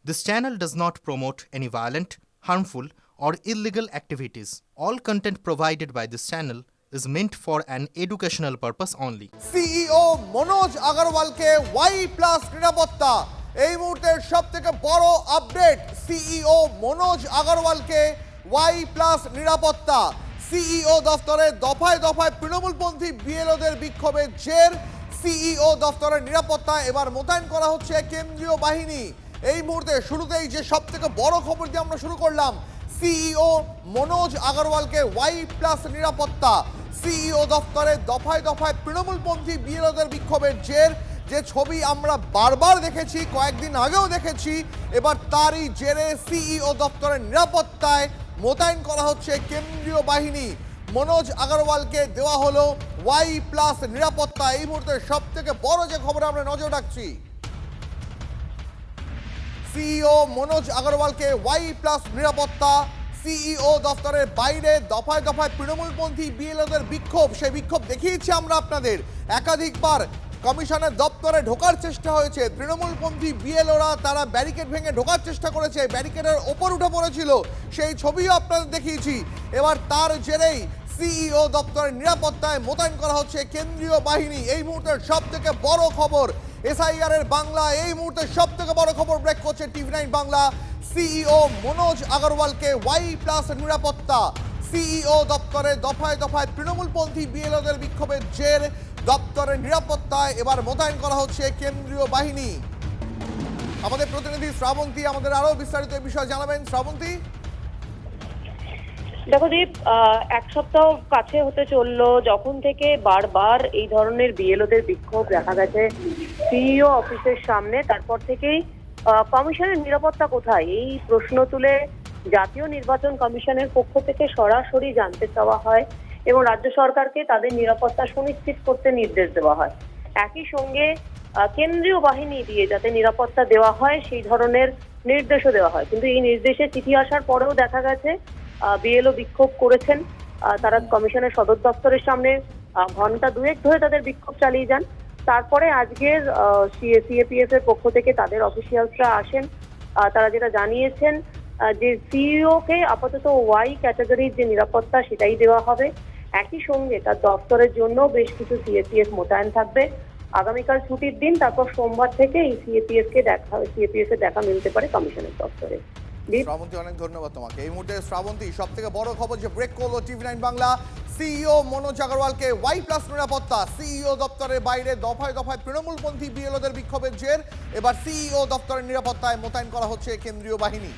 This channel does not promote any violent, harmful, or illegal activities. All content provided by this channel is meant for an educational purpose only. CEO Manoj আগরওয়ালকে Y plus নিরাপত্তা এই মুহূর্তের সবথেকে বড় update. CEO Manoj আগরওয়ালকে Y plus নিরাপত্তা। CEO দফতরে দফায় দফায় তৃণমূলপন্থী বিএলওদের বিক্ষোভের জের। সিইও দফতরের নিরাপত্তায় এবার মোতায়েন করা হচ্ছে কেন্দ্রীয় বাহিনী। এই মুহূর্তে শুরুতেই যে সবথেকে বড় খবর দিয়ে আমরা শুরু করলাম, সিইও মনোজ আগরওয়ালকে ওয়াই প্লাস নিরাপত্তা। সিইও দফতরে দফায় দফায় তৃণমূলপন্থী বিএলওদের বিক্ষোভের জের। যে ছবি আমরা বারবার দেখেছি, কয়েকদিন আগেও দেখেছি, এবার তারই জেরে সিইও দফতরের নিরাপত্তায় মোতায়েন করা হচ্ছে কেন্দ্রীয় বাহিনী। মনোজ আগরওয়ালকে দেওয়া হলো ওয়াই প্লাস নিরাপত্তা। এই মুহূর্তে সব থেকে বড় যে খবরে আমরা নজর রাখছি, সিইও মনোজ আগরওয়ালকে ওয়াই প্লাস নিরাপত্তা। সিইও দফতরের বাইরে দফায় দফায় তৃণমূলপন্থী বিএলওদের বিক্ষোভ। সেই বিক্ষোভ দেখিয়েছি আমরা আপনাদের একাধিকবার। কমিশনের দপ্তরে ঢোকার চেষ্টা হয়েছে, তৃণমূলপন্থী বিএলওরা তারা ব্যারিকেড ভেঙে ঢোকার চেষ্টা করেছে, ব্যারিকেডের ওপর উঠে পড়েছিল, সেই ছবিও আপনাদের দেখিয়েছি। এবার তার জেরেই সিইও দপ্তরের নিরাপত্তায় মোতায়েন করা হচ্ছে কেন্দ্রীয় বাহিনী। এই মুহূর্তের সব থেকে বড় খবর এসআইআর এর বাংলা। এই মুহূর্তে সব থেকে বড় খবর ব্রেক করছে টিভি9 বাংলা। সিইও মনোজ আগরওয়ালকে ওয়াই প্লাস নিরাপত্তা। সিইও দপ্তরে দফায় দফায় তৃণমূলপন্থী বিএলওদের বিক্ষোভের জের। দপ্তরের নিরাপত্তায় এবার মোতায়েন করা হচ্ছে কেন্দ্রীয় বাহিনী। আমাদের প্রতিনিধি শ্রাবন্তী আমাদের আরো বিস্তারিত এই বিষয়ে জানাবেন। শ্রাবন্তী, দেখো দীপ, এক সপ্তাহ কাছে হতে চললো যখন থেকে বারবার এই ধরনের বিএলওদের বিক্ষোভ দেখা গেছে সিইও অফিসের সামনে। তারপর থেকেই কমিশনের নিরাপত্তা কোথায় এই প্রশ্ন তুলে জাতীয় নির্বাচন কমিশনের পক্ষ থেকে সরাসরি জানতে চাওয়া হয় এবং রাজ্য সরকারকে তাদের নিরাপত্তা সুনিশ্চিত করতে নির্দেশ দেওয়া হয়। একই সঙ্গে কেন্দ্রীয় বাহিনী দিয়ে যাতে নিরাপত্তা দেওয়া হয় সেই ধরনের নির্দেশও দেওয়া হয়। কিন্তু এই নির্দেশে চিঠি আসার পরেও দেখা গেছে বিএলও বিক্ষোভ করেছেন। তারা কমিশনের সদর দপ্তরের সামনে ঘন্টা দুয়েক ধরে তাদের বিক্ষোভ চালিয়ে যান। তারপরে আজকের সিএপিএফ এর পক্ষ থেকে তাদের অফিসিয়ালসরা আসেন। তারা যেটা জানিয়েছেন যে সিইও কে আপাতত ওয়াই ক্যাটাগরির যে নিরাপত্তা সেটাই দেওয়া হবে। একই সঙ্গে তার দপ্তরের জন্য বেশ কিছু সিএপিএফ মোতায়েন থাকবে। আগামীকাল ছুটির দিন, তারপর সোমবার থেকে এই সিএপিএফ এর দেখা মিলতে পারে কমিশনের দপ্তরে। শ্রাবন্তী, অনেক ধন্যবাদ তোমাকে। এই মুহূর্তে শ্রাবন্তী, সব থেকে বড় খবর যে ব্রেক করলো টিভি9 বাংলা। সিইও মনোজ আগরওয়ালকে ওয়াই প্লাস নিরাপত্তা। সিইও দপ্তরের বাইরে দফায় দফায় তৃণমূলপন্থী বিএলওদের বিক্ষোভের জের। এবার সিইও দপ্তরের নিরাপত্তায় মোতায়েন করা হচ্ছে কেন্দ্রীয় বাহিনী।